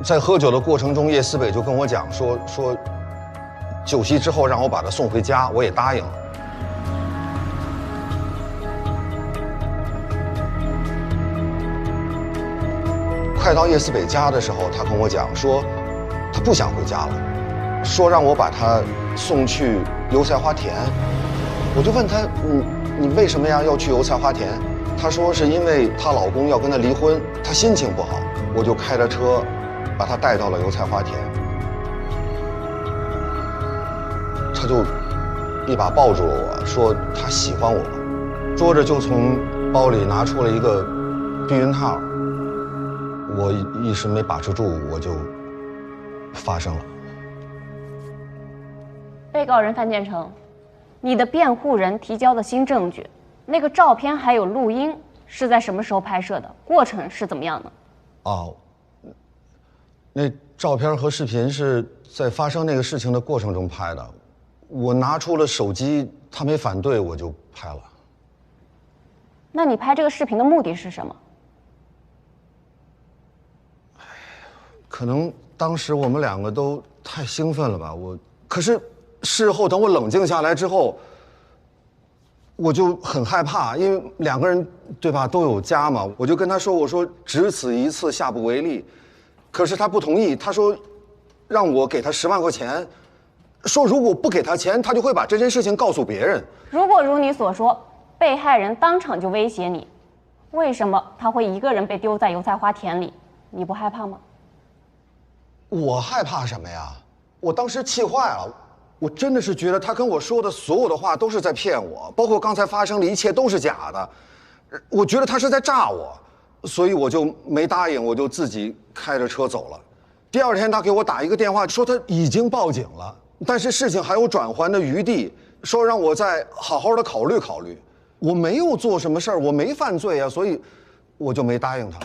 在喝酒的过程中，叶思北就跟我讲说酒席之后让我把他送回家，我也答应了。快到叶思北家的时候，他跟我讲说，他不想回家了，说让我把他送去油菜花田。我就问他，你为什么要去油菜花田？她说是因为她老公要跟她离婚，她心情不好。我就开着车把她带到了油菜花田，她就一把抱住了我，说她喜欢我，说着就从包里拿出了一个避孕套。我一时没把持住，我就发生了。被告人范建成，你的辩护人提交的新证据，那个照片还有录音是在什么时候拍摄的？过程是怎么样的？哦，那照片和视频是在发生那个事情的过程中拍的。我拿出了手机，他没反对，我就拍了。那你拍这个视频的目的是什么？可能当时我们两个都太兴奋了吧，可是事后等我冷静下来之后，我就很害怕，因为两个人对吧都有家嘛，我就跟他说，我说只此一次，下不为例。可是他不同意，他说让我给他10万块钱，说如果不给他钱，他就会把这件事情告诉别人。如果如你所说，被害人当场就威胁你，为什么他会一个人被丢在油菜花田里？你不害怕吗？我害怕什么呀？我当时气坏了，我真的是觉得他跟我说的所有的话都是在骗我，包括刚才发生的一切都是假的。我觉得他是在诈我，所以我就没答应，我就自己开着车走了。第二天他给我打一个电话，说他已经报警了，但是事情还有转圜的余地，说让我再好好的考虑考虑。我没有做什么事儿，我没犯罪啊，所以我就没答应他。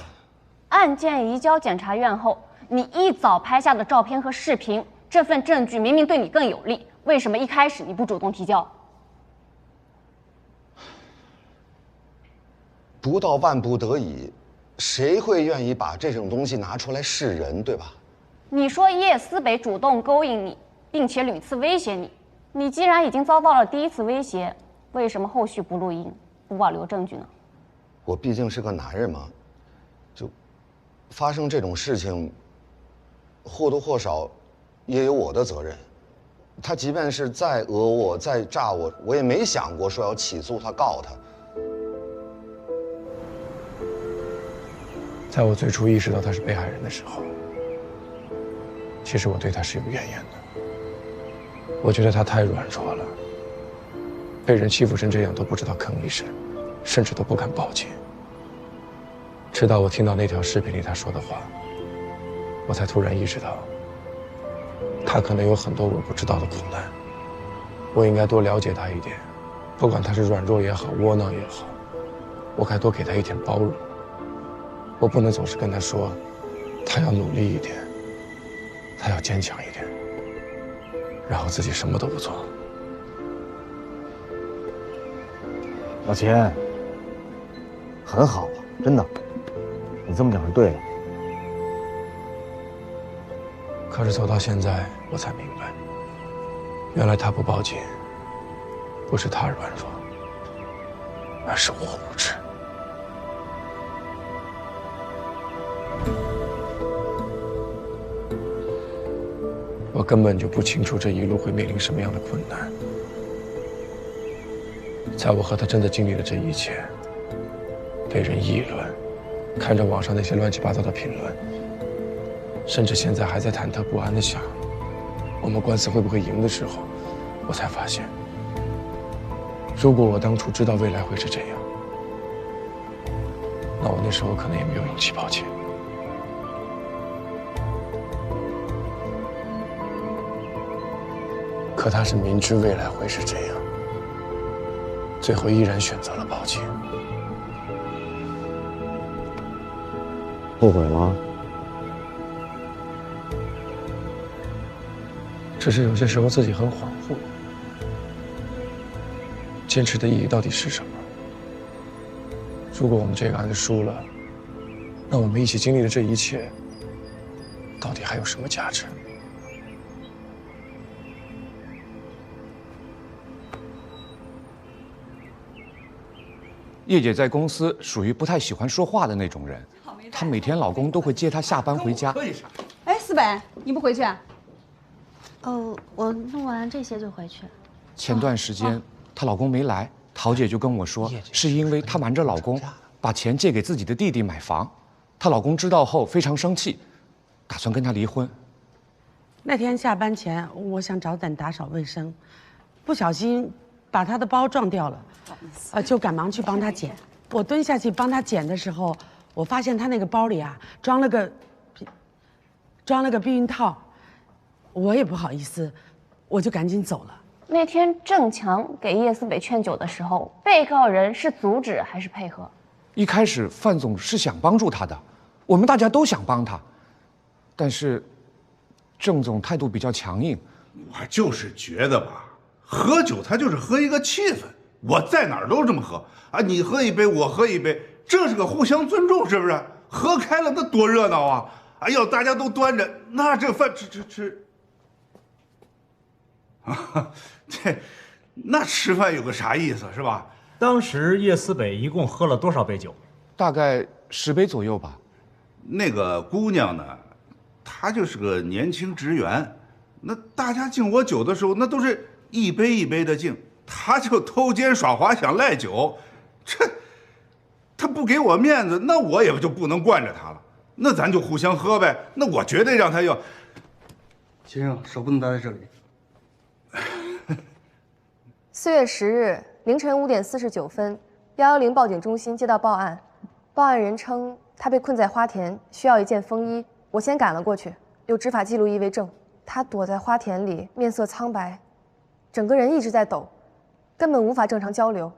案件移交检察院后，你一早拍下的照片和视频，这份证据明明对你更有利，为什么一开始你不主动提交？不到万不得已，谁会愿意把这种东西拿出来示人，对吧？你说叶思北主动勾引你，并且屡次威胁你，你既然已经遭到了第一次威胁，为什么后续不录音，不保留证据呢？我毕竟是个男人嘛，就发生这种事情，或多或少也有我的责任。他即便是再讹我、再诈我，我也没想过说要起诉他、告他。在我最初意识到他是被害人的时候，其实我对他是有怨言的。我觉得他太软弱了，被人欺负成这样都不知道吭一声，甚至都不敢报警。直到我听到那条视频里他说的话，我才突然意识到，他可能有很多我不知道的苦难，我应该多了解他一点，不管他是软弱也好，窝囊也好，我该多给他一点包容。我不能总是跟他说，他要努力一点，他要坚强一点，然后自己什么都不做。老秦，很好，真的，你这么讲是对的。可是走到现在，我才明白，原来他不报警，不是他软弱，而是我无知。我根本就不清楚这一路会面临什么样的困难。在我和他真的经历了这一切，被人议论，看着网上那些乱七八糟的评论，甚至现在还在忐忑不安地想，我们官司会不会赢的时候，我才发现，如果我当初知道未来会是这样，那我那时候可能也没有勇气报警。可他是明知未来会是这样，最后依然选择了报警。后悔吗？只是有些时候自己很恍惚，坚持的意义到底是什么？如果我们这个案子输了，那我们一起经历的这一切，到底还有什么价值？叶姐在公司属于不太喜欢说话的那种人，她每天老公都会接她下班回家。哎，思北，你不回去啊？哦，我弄完这些就回去。前段时间她老公没来，桃姐就跟我说，是因为她瞒着老公把钱借给自己的弟弟买房，她老公知道后非常生气，打算跟她离婚。那天下班前，我想找点打扫卫生，不小心把他的包撞掉了，就赶忙去帮他捡。我蹲下去帮他捡的时候，我发现他那个包里啊装了个避孕套，我也不好意思，我就赶紧走了。那天郑强给叶思北劝酒的时候，被告人是阻止还是配合？一开始范总是想帮助她的，我们大家都想帮她，但是郑总态度比较强硬。我就是觉得吧，喝酒他就是喝一个气氛，我在哪儿都这么喝啊，你喝一杯我喝一杯，这是个互相尊重，是不是？喝开了那多热闹啊！哎呦，大家都端着，那这饭吃，啊，那吃饭有个啥意思是吧？当时叶思北一共喝了多少杯酒？大概10杯左右吧。那个姑娘呢，她就是个年轻职员，那大家敬我酒的时候，那都是一杯一杯的敬，她就偷奸耍滑想赖酒，她不给我面子，那我也就不能惯着她了。那咱就互相喝呗，那我绝对让她要。先生，手不能搭在这里。 4月10日凌晨5点49分，110报警中心接到报案，报案人称他被困在花田，需要一件风衣。我先赶了过去，有执法记录仪为证。他躲在花田里，面色苍白，整个人一直在抖，根本无法正常交流。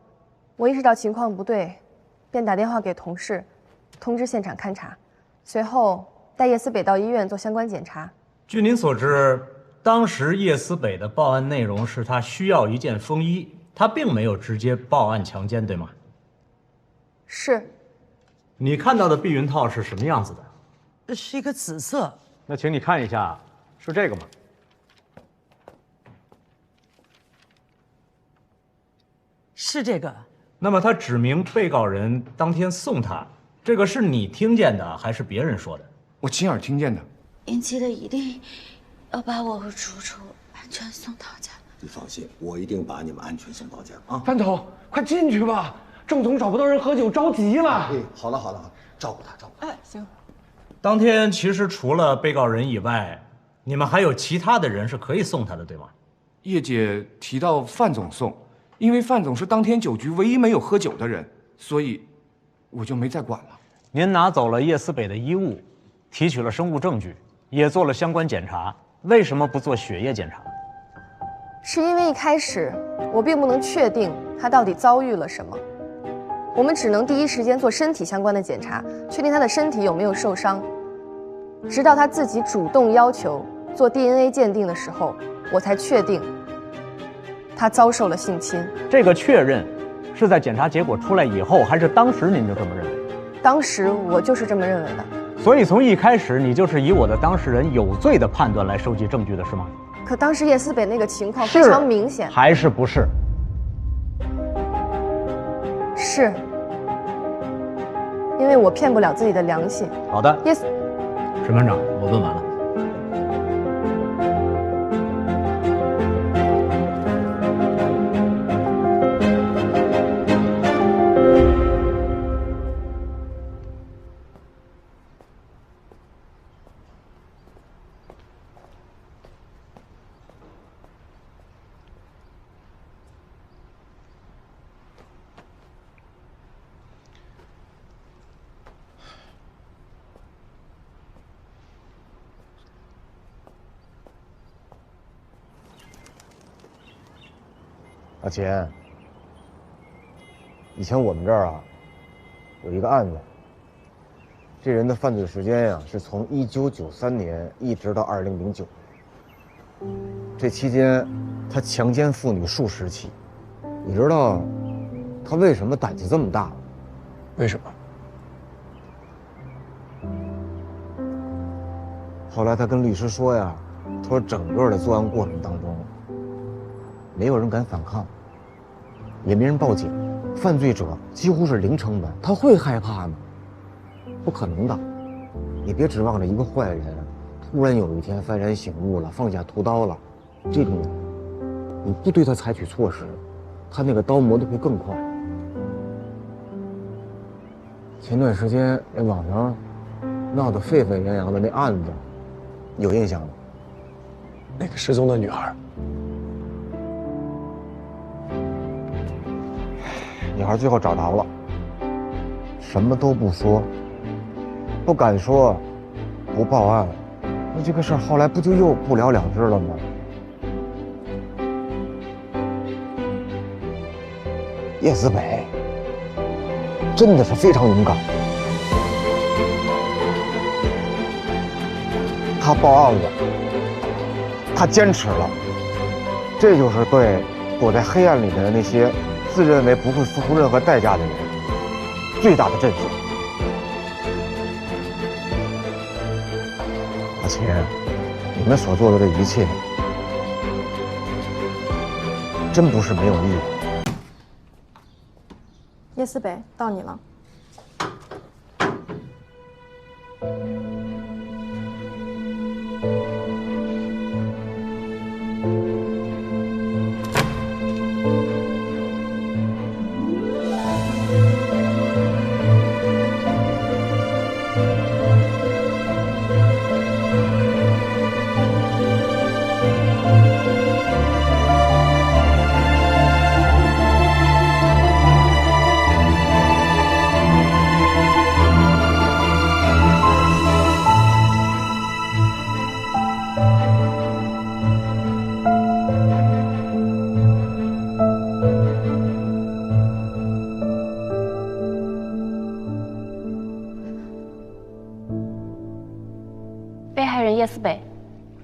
我意识到情况不对，便打电话给同事，通知现场勘查，随后带叶思北到医院做相关检查。据您所知， 当时叶思北的报案内容是他需要一件风衣，他并没有直接报案强奸，对吗？是。你看到的避孕套是什么样子的？是一个紫色。那请你看一下，是这个吗？是这个。那么他指明被告人当天送他，这个是你听见的还是别人说的？我亲耳听见的。您记得一定 要把我和楚楚安全送到家。你放心，我一定把你们安全送到家啊！范总，快进去吧，郑总找不到人喝酒，着急了。哎，好了好了，照顾他，照顾他。哎，行。当天其实除了被告人以外，你们还有其他的人是可以送他的，对吗？叶姐提到范总送，因为范总是当天酒局唯一没有喝酒的人，所以我就没再管了。您拿走了叶思北的衣物，提取了生物证据，也做了相关检查，为什么不做血液检查？ 是因为一开始我并不能确定他到底遭遇了什么，我们只能第一时间做身体相关的检查，确定他的身体有没有受伤。直到他自己主动要求做 DNA 鉴定的时候，我才确定他遭受了性侵。这个确认是在检查结果出来以后，还是当时您就这么认为？当时我就是这么认为的。所以从一开始你就是以我的当事人有罪的判断来收集证据的是吗？ 可当时叶思北那个情况非常明显，还是不是？是，因为我骗不了自己的良心。好的，叶思，审判长，我问完了。阿钱，以前我们这儿啊有一个案子，这人的犯罪时间呀是从1993年一直到2009年，这期间他强奸妇女数十起。你知道他为什么胆子这么大吗？为什么？后来他跟律师说呀，他说整个的作案过程当中，没有人敢反抗，也没人报警，犯罪者几乎是零成本，他会害怕吗？不可能的。你别指望着一个坏人突然有一天幡然醒悟了，放下屠刀了，这种人，你不对他采取措施，他那个刀磨得会更快。前段时间那网上闹得沸沸扬扬的那案子，有印象吗？那个失踪的女孩，女孩最后找着了，什么都不说，不敢说，不报案，那这个事儿后来不就又不了了之了吗？叶思北真的是非常勇敢，他报案了，他坚持了，这就是对躲在黑暗里面的那些自认为不会付出任何代价的人最大的振奋。而且，你们所做的这一切，真不是没有意义。叶思北，到你了。被害人叶思北，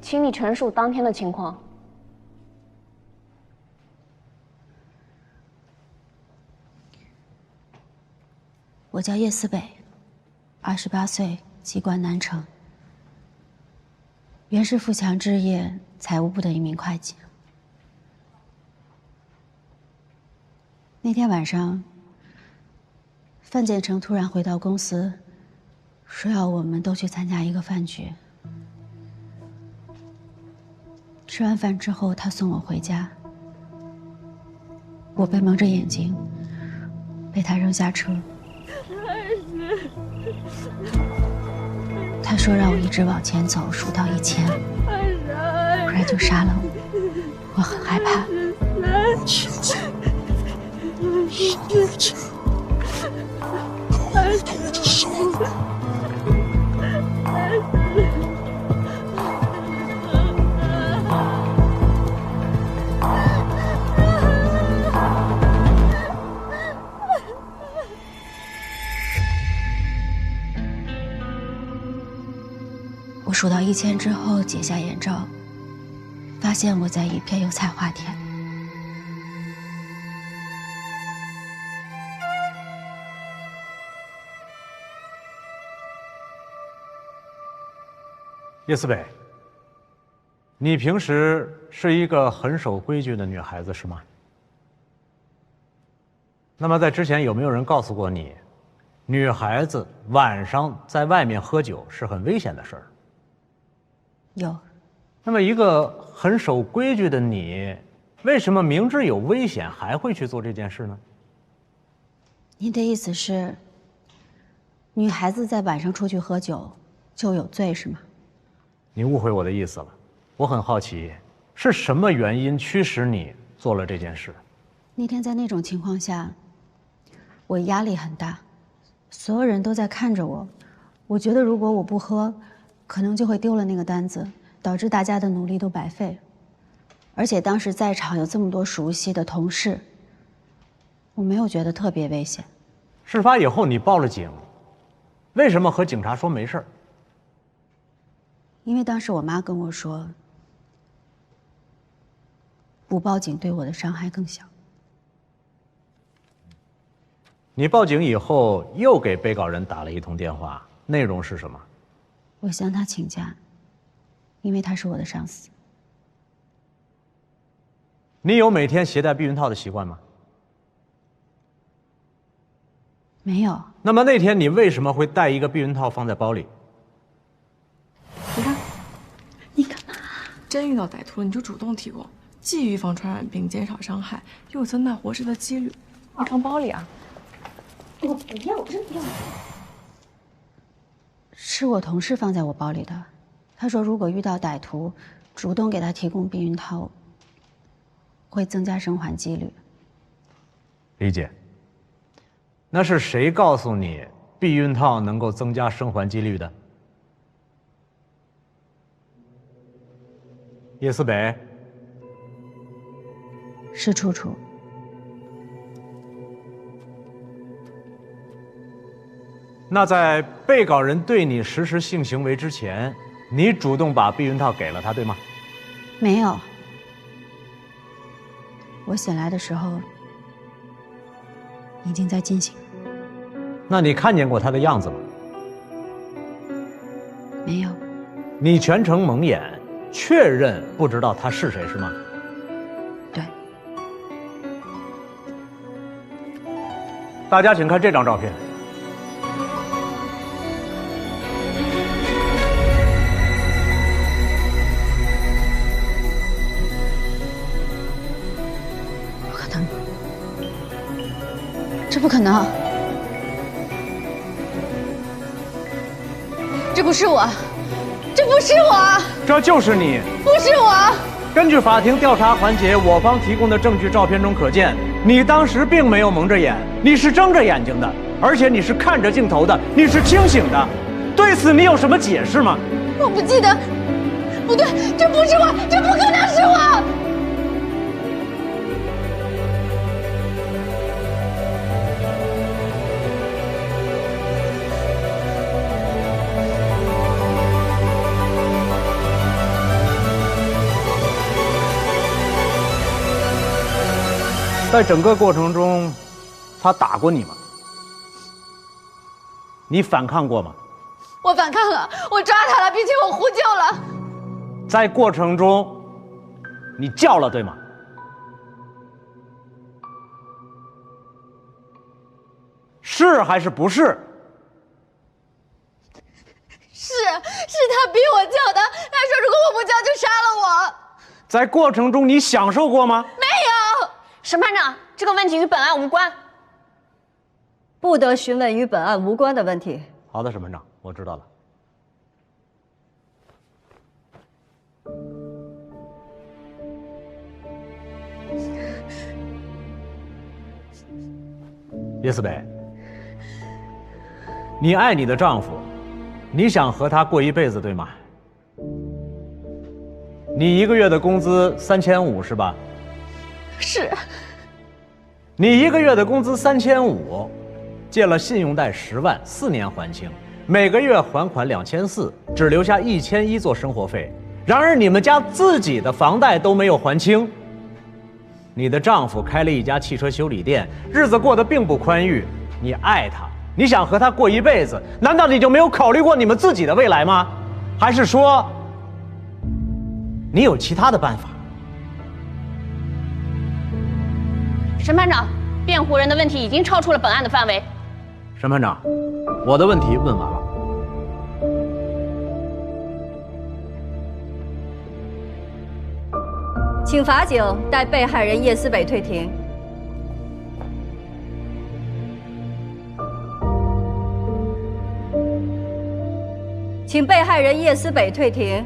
请你陈述当天的情况。我叫叶思北，28岁，籍贯南城，原是富强置业财务部的一名会计。那天晚上，范建成突然回到公司，说要我们都去参加一个饭局。吃完饭之后，他送我回家，我被蒙着眼睛，被他扔下车。他说让我一直往前走，数到1000，不然就杀了我。我很害怕。我数到1000之后，解下眼罩，发现我在一片油菜花田。叶思北，你平时是一个很守规矩的女孩子，是吗？那么在之前有没有人告诉过你，女孩子晚上在外面喝酒是很危险的事儿？有。那么一个很守规矩的你，为什么明知有危险还会去做这件事呢？您的意思是，女孩子在晚上出去喝酒就有罪是吗？你误会我的意思了。我很好奇，是什么原因驱使你做了这件事？那天在那种情况下，我压力很大，所有人都在看着我，我觉得如果我不喝，可能就会丢了那个单子，导致大家的努力都白费。而且当时在场有这么多熟悉的同事，我没有觉得特别危险。事发以后你报了警，为什么和警察说没事儿？因为当时我妈跟我说，不报警对我的伤害更小。你报警以后又给被告人打了一通电话，内容是什么？我向他请假，因为他是我的上司。你有每天携带避孕套的习惯吗？没有。那么那天你为什么会带一个避孕套放在包里？你看，你干嘛？真遇到歹徒了，你就主动提供，既预防传染病，减少伤害，又有增大活尸的几率。你放包里啊？我不要，我真不要。是我同事放在我包里的。他说，如果遇到歹徒，主动给他提供避孕套，会增加生还几率。理解。那是谁告诉你避孕套能够增加生还几率的？叶思北。是楚楚。那在被告人对你实施性行为之前，你主动把避孕套给了他，对吗？没有。我醒来的时候已经在进行。那你看见过他的样子吗？没有。你全程蒙眼，确认不知道他是谁是吗？对。大家请看这张照片。不可能，这不可能。这不是我，这不是我，这就是你，不是我。根据法庭调查环节我方提供的证据照片中可见，你当时并没有蒙着眼，你是睁着眼睛的，而且你是看着镜头的，你是清醒的。对此你有什么解释吗？我不记得，不对，这不是我，这不可能是我。在整个过程中，他打过你吗？你反抗过吗？我反抗了，我抓他了，并且我呼救了。在过程中，你叫了，对吗？是还是不是？是他逼我叫的，他说如果我不叫就杀了我。在过程中你享受过吗？没有。审判长，这个问题与本案无关，不得询问与本案无关的问题。好的，审判长，我知道了。叶思北，你爱你的丈夫，你想和他过一辈子，对吗？你一个月的工资3500是吧？是。你一个月的工资3500，借了信用贷10万，4年还清，每个月还款2400，只留下1100做生活费。然而你们家自己的房贷都没有还清。你的丈夫开了一家汽车修理店，日子过得并不宽裕。你爱他，你想和他过一辈子，难道你就没有考虑过你们自己的未来吗？还是说，你有其他的办法？审判长，辩护人的问题已经超出了本案的范围。审判长，我的问题问完了。请法警带被害人叶思北退庭。请被害人叶思北退庭。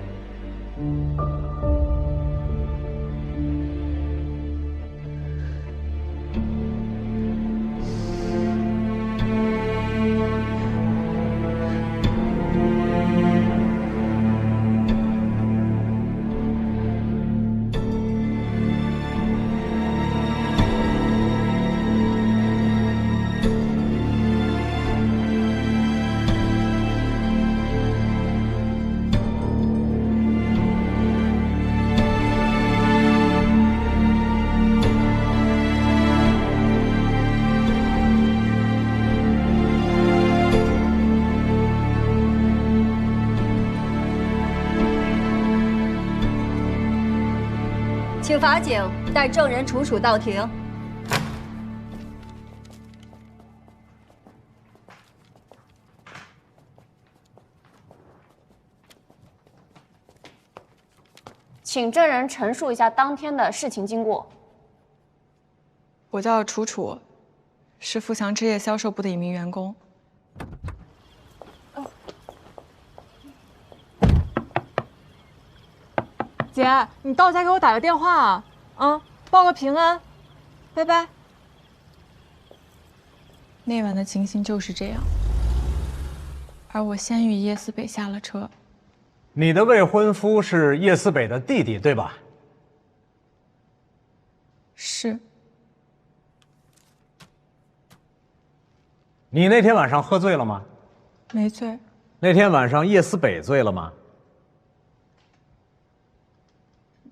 请法警带证人楚楚到庭。请证人陈述一下当天的事情经过。我叫楚楚，是富强置业销售部的一名员工。姐，你到家给我打个电话啊，报个平安，拜拜。那晚的情形就是这样，而我先与叶思北下了车。你的未婚夫是叶思北的弟弟，对吧？是。你那天晚上喝醉了吗？没醉。那天晚上叶思北醉了吗？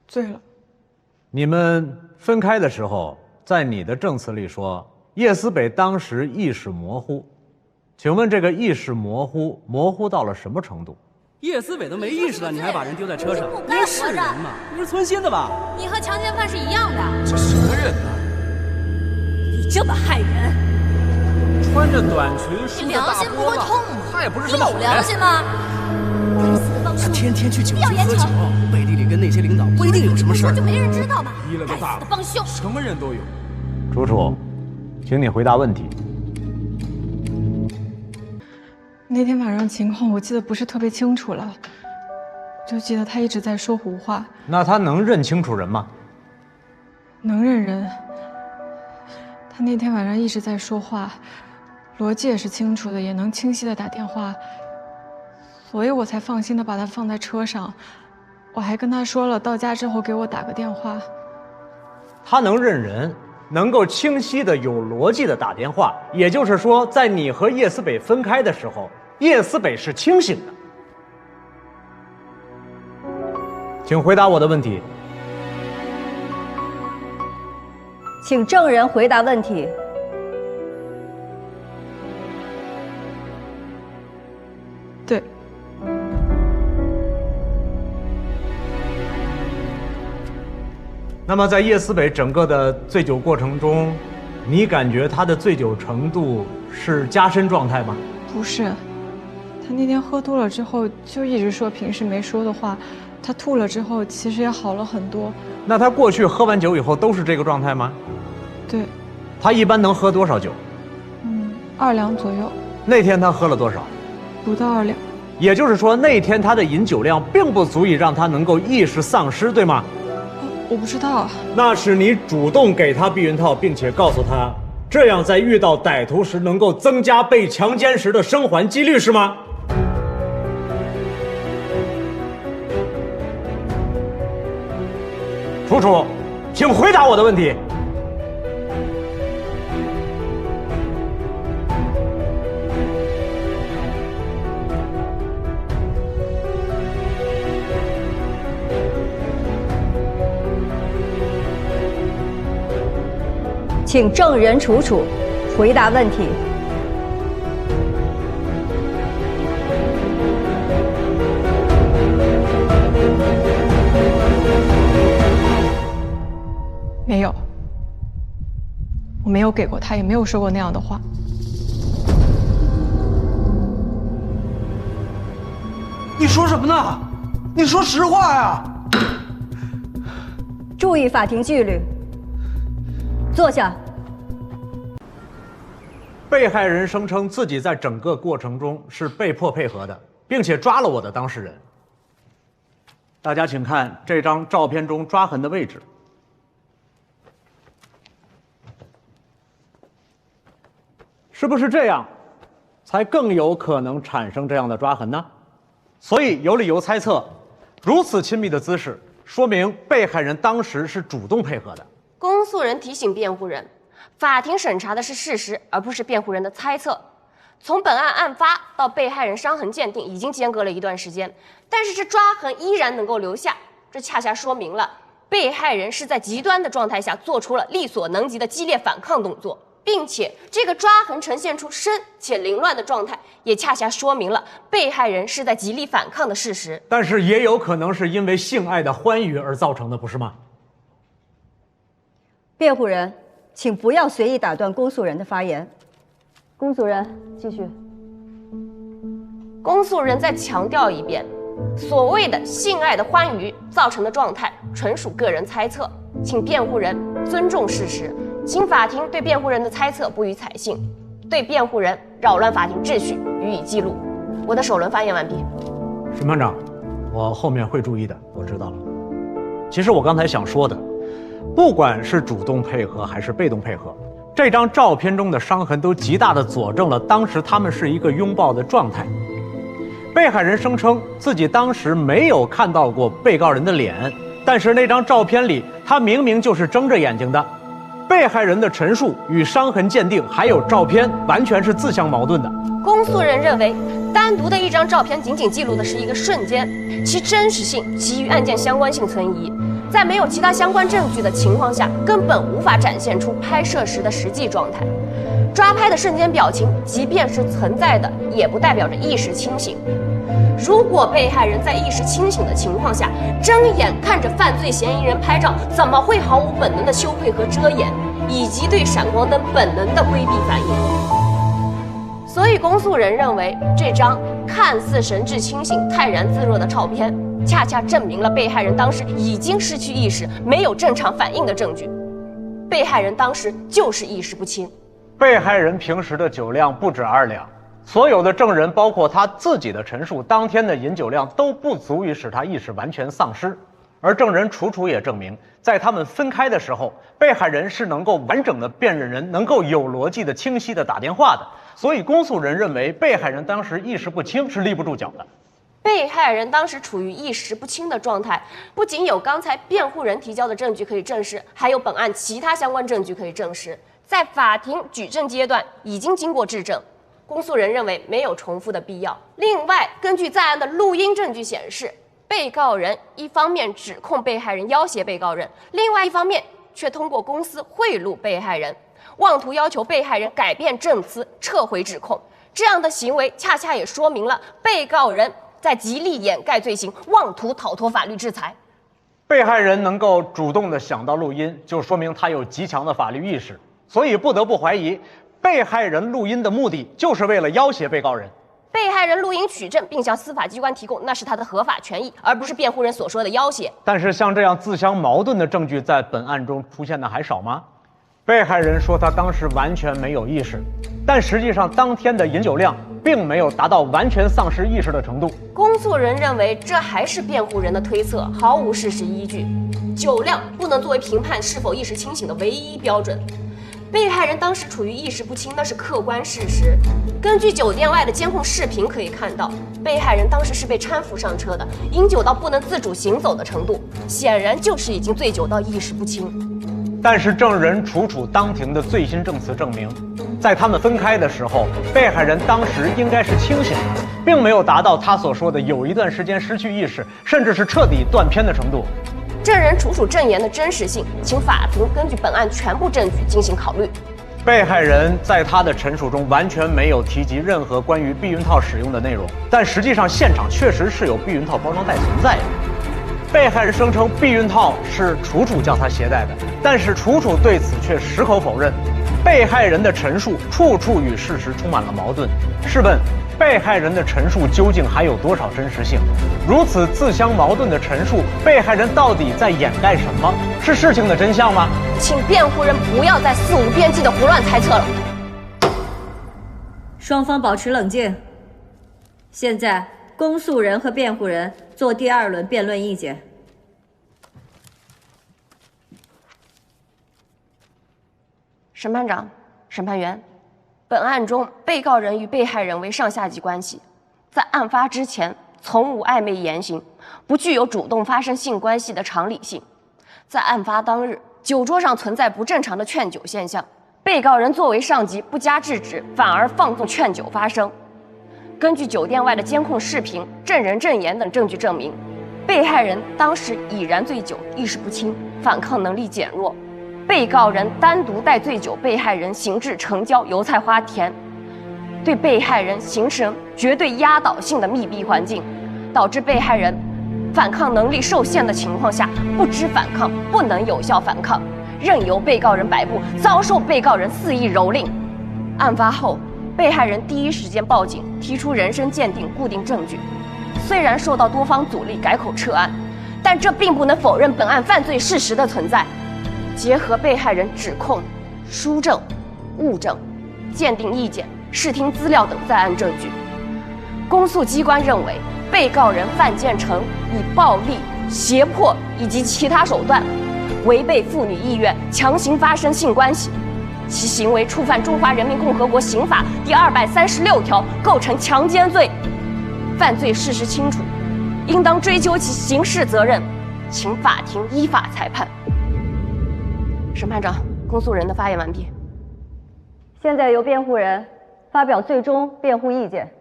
醉了。你们分开的时候，在你的证词里说叶思北当时意识模糊，请问这个意识模糊到了什么程度？叶思北都没意识了，你还把人丢在车上，你这是人吗？你是存心的吧？你和强奸犯是一样的。这什么人呢？你这么害人！穿着短裙，梳着大你良心不会痛吗？他也不是什么好人。你有良心吗？他天天去酒局喝酒，背地里跟那些领导不一定有什么事儿，就没人知道吗？逼了个大的帮凶，什么人都有。楚楚，请你回答问题。那天晚上情况我记得不是特别清楚了，就记得他一直在说胡话。那他能认清楚人吗？能认人。他那天晚上一直在说话，逻辑也是清楚的，也能清晰的打电话，所以我才放心的把他放在车上。我还跟他说了，到家之后给我打个电话。他能认人，能够清晰的、有逻辑的打电话，也就是说，在你和叶思北分开的时候，叶思北是清醒的。请回答我的问题。请证人回答问题。对。那么在叶思北整个的醉酒过程中，你感觉他的醉酒程度是加深状态吗？不是，他那天喝多了之后就一直说平时没说的话，他吐了之后其实也好了很多。那他过去喝完酒以后都是这个状态吗？对。他一般能喝多少酒？2两左右。那天他喝了多少？不到2两。也就是说，那天他的饮酒量并不足以让他能够意识丧失，对吗？我不知道。那是你主动给他避孕套，并且告诉他，这样在遇到歹徒时能够增加被强奸时的生还几率，是吗？楚楚，请回答我的问题。请证人楚楚回答问题。没有，我没有给过他，也没有说过那样的话。你说什么呢？你说实话呀！注意法庭纪律。坐下。被害人声称自己在整个过程中是被迫配合的，并且抓了我的当事人。大家请看这张照片中抓痕的位置。是不是这样，才更有可能产生这样的抓痕呢？所以有理由猜测，如此亲密的姿势，说明被害人当时是主动配合的。公诉人提醒辩护人，法庭审查的是事实，而不是辩护人的猜测。从本案案发到被害人伤痕鉴定，已经间隔了一段时间，但是这抓痕依然能够留下，这恰恰说明了被害人是在极端的状态下做出了力所能及的激烈反抗动作，并且这个抓痕呈现出深且凌乱的状态，也恰恰说明了被害人是在极力反抗的事实。但是也有可能是因为性爱的欢愉而造成的，不是吗？辩护人，请不要随意打断公诉人的发言。公诉人继续。公诉人再强调一遍，所谓的性爱的欢愉造成的状态纯属个人猜测，请辩护人尊重事实，请法庭对辩护人的猜测不予采信，对辩护人扰乱法庭秩序予以记录。我的首轮发言完毕。审判长，我后面会注意的，我知道了。其实我刚才想说的，不管是主动配合还是被动配合，这张照片中的伤痕都极大地佐证了当时他们是一个拥抱的状态。被害人声称自己当时没有看到过被告人的脸，但是那张照片里他明明就是睁着眼睛的。被害人的陈述与伤痕鉴定还有照片完全是自相矛盾的。公诉人认为，单独的一张照片仅仅记录的是一个瞬间，其真实性基于案件相关性存疑，在没有其他相关证据的情况下，根本无法展现出拍摄时的实际状态。抓拍的瞬间表情，即便是存在的，也不代表着意识清醒。如果被害人在意识清醒的情况下，睁眼看着犯罪嫌疑人拍照，怎么会毫无本能的羞愧和遮掩，以及对闪光灯本能的规避反应？所以公诉人认为，这张看似神志清醒、泰然自若的照片，恰恰证明了被害人当时已经失去意识、没有正常反应的证据。被害人当时就是意识不清。被害人平时的酒量不止2两，所有的证人，包括他自己的陈述，当天的饮酒量都不足以使他意识完全丧失。而证人楚楚也证明，在他们分开的时候，被害人是能够完整的辨认人，能够有逻辑的、清晰的打电话的。所以公诉人认为，被害人当时意识不清是立不住脚的。被害人当时处于意识不清的状态，不仅有刚才辩护人提交的证据可以证实，还有本案其他相关证据可以证实。在法庭举证阶段已经经过质证，公诉人认为没有重复的必要。另外，根据在案的录音证据显示，被告人一方面指控被害人要挟被告人，另外一方面却通过公司贿赂被害人，妄图要求被害人改变证词、撤回指控。这样的行为恰恰也说明了被告人在极力掩盖罪行，妄图逃脱法律制裁。被害人能够主动地想到录音，就说明他有极强的法律意识，所以不得不怀疑，被害人录音的目的就是为了要挟被告人。被害人录音取证并向司法机关提供，那是他的合法权益，而不是辩护人所说的要挟。但是像这样自相矛盾的证据在本案中出现的还少吗？被害人说他当时完全没有意识，但实际上当天的饮酒量并没有达到完全丧失意识的程度。公诉人认为这还是辩护人的推测，毫无事实依据。酒量不能作为评判是否意识清醒的唯一标准。被害人当时处于意识不清，那是客观事实。根据酒店外的监控视频可以看到，被害人当时是被搀扶上车的，饮酒到不能自主行走的程度，显然就是已经醉酒到意识不清。但是证人楚楚当庭的最新证词证明，在他们分开的时候，被害人当时应该是清醒的，并没有达到他所说的有一段时间失去意识，甚至是彻底断片的程度。证人楚楚证言的真实性，请法庭根据本案全部证据进行考虑。被害人在他的陈述中完全没有提及任何关于避孕套使用的内容，但实际上现场确实是有避孕套包装袋存在的。被害人声称避孕套是楚楚叫他携带的，但是楚楚对此却矢口否认。被害人的陈述处处与事实充满了矛盾。试问，被害人的陈述究竟还有多少真实性？如此自相矛盾的陈述，被害人到底在掩盖什么？是事情的真相吗？请辩护人不要再肆无边际的胡乱猜测了。双方保持冷静。现在，公诉人和辩护人做第2轮辩论意见。审判长、审判员，本案中被告人与被害人为上下级关系，在案发之前从无暧昧言行，不具有主动发生性关系的常理性。在案发当日，酒桌上存在不正常的劝酒现象，被告人作为上级不加制止，反而放纵劝酒发生。根据酒店外的监控视频、证人证言等证据证明，被害人当时已然醉酒，意识不清，反抗能力减弱。被告人单独带醉酒被害人行至城郊油菜花田，对被害人形成绝对压倒性的密闭环境，导致被害人反抗能力受限的情况下不知反抗，不能有效反抗，任由被告人摆布，遭受被告人肆意蹂躏。案发后，被害人第一时间报警，提出人身鉴定固定证据。虽然受到多方阻力改口撤案，但这并不能否认本案犯罪事实的存在。结合被害人指控、书证、物证、鉴定意见、视听资料等在案证据，公诉机关认为，被告人范建成以暴力、胁迫以及其他手段，违背妇女意愿，强行发生性关系，其行为触犯《中华人民共和国刑法》第236条，构成强奸罪，犯罪事实清楚，应当追究其刑事责任，请法庭依法裁判。审判长，公诉人的发言完毕。现在由辩护人发表最终辩护意见。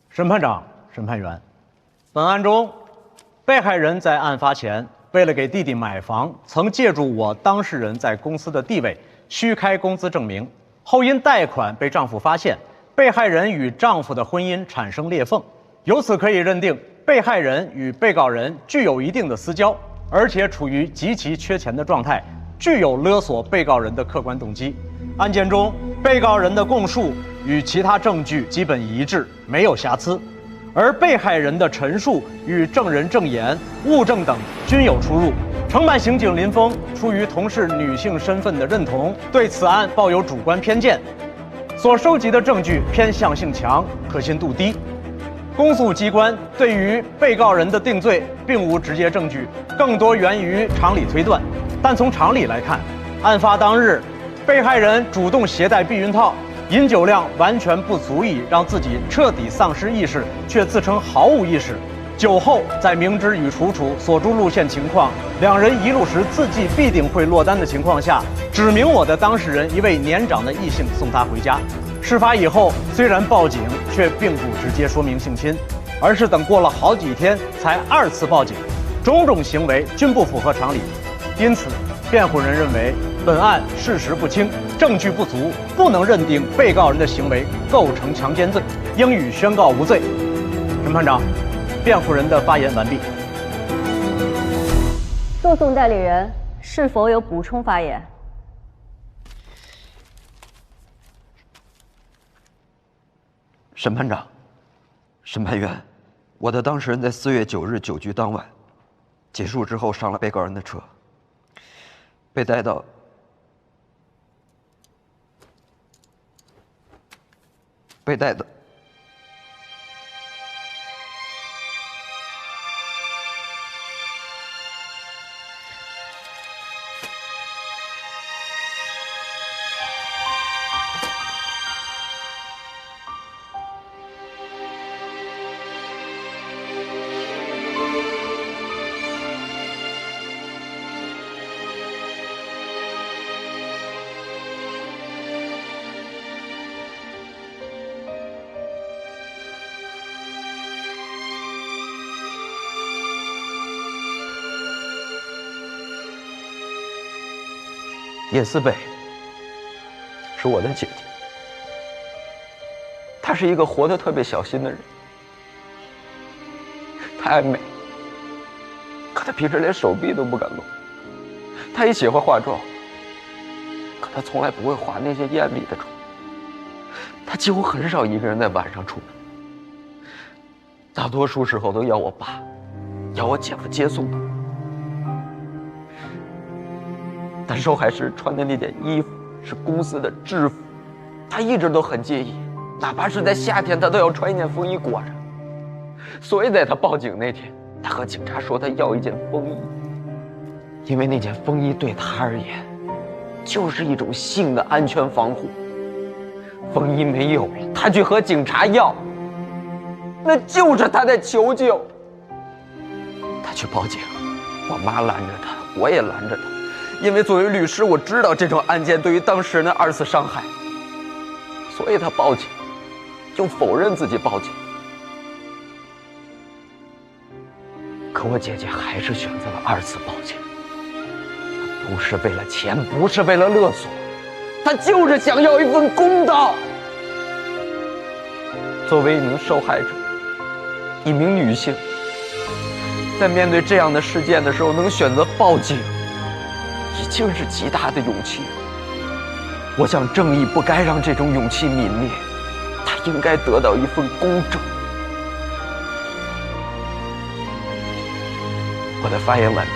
审判长、审判员，本案中，被害人在案发前为了给弟弟买房，曾借助我当事人在公司的地位，虚开工资证明，后因贷款被丈夫发现，被害人与丈夫的婚姻产生裂缝，由此可以认定被害人与被告人具有一定的私交，而且处于极其缺钱的状态，具有勒索被告人的客观动机。案件中，被告人的供述与其他证据基本一致，没有瑕疵，而被害人的陈述与证人证言、物证等均有出入。承办刑警林峰出于同是女性身份的认同，对此案抱有主观偏见，所收集的证据偏向性强，可信度低。公诉机关对于被告人的定罪并无直接证据，更多源于常理推断。但从常理来看，案发当日，被害人主动携带避孕套，饮酒量完全不足以让自己彻底丧失意识，却自称毫无意识。酒后在明知与楚楚所住路线情况，两人一路时自计必定会落单的情况下，指明我的当事人一位年长的异性送她回家。事发以后，虽然报警，却并不直接说明性侵，而是等过了好几天才2次报警，种种行为均不符合常理。因此，辩护人认为本案事实不清，证据不足，不能认定被告人的行为构成强奸罪，应予宣告无罪。审判长，辩护人的发言完毕。诉讼代理人是否有补充发言？审判长、审判员，我的当事人在4月9日酒局当晚结束之后上了被告人的车，被带到叶思北是我的姐姐，她是一个活得特别小心的人，她爱美，可她平时连手臂都不敢露。她也喜欢化妆，可她从来不会化那些艳丽的妆。她几乎很少一个人在晚上出门，大多数时候都要我爸、要我姐夫接送她。但受害时穿的那件衣服是公司的制服，他一直都很介意，哪怕是在夏天，他都要穿一件风衣裹着。所以在他报警那天，他和警察说他要一件风衣，因为那件风衣对他而言，就是一种性的安全防护。风衣没有了，他去和警察要，那就是他在求救。他去报警，我妈拦着他，我也拦着他。因为作为律师，我知道这种案件对于当事人的2次伤害，所以他报警，又否认自己报警。可我姐姐还是选择了2次报警，她不是为了钱，不是为了勒索，她就是想要一份公道。作为一名受害者，一名女性，在面对这样的事件的时候能选择报警，已经是极大的勇气。我想正义不该让这种勇气泯灭，它应该得到一份公正。我的发言完毕。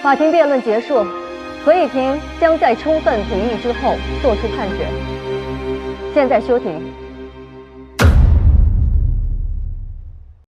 法庭辩论结束，合议庭将在充分评议之后作出判决。现在休庭。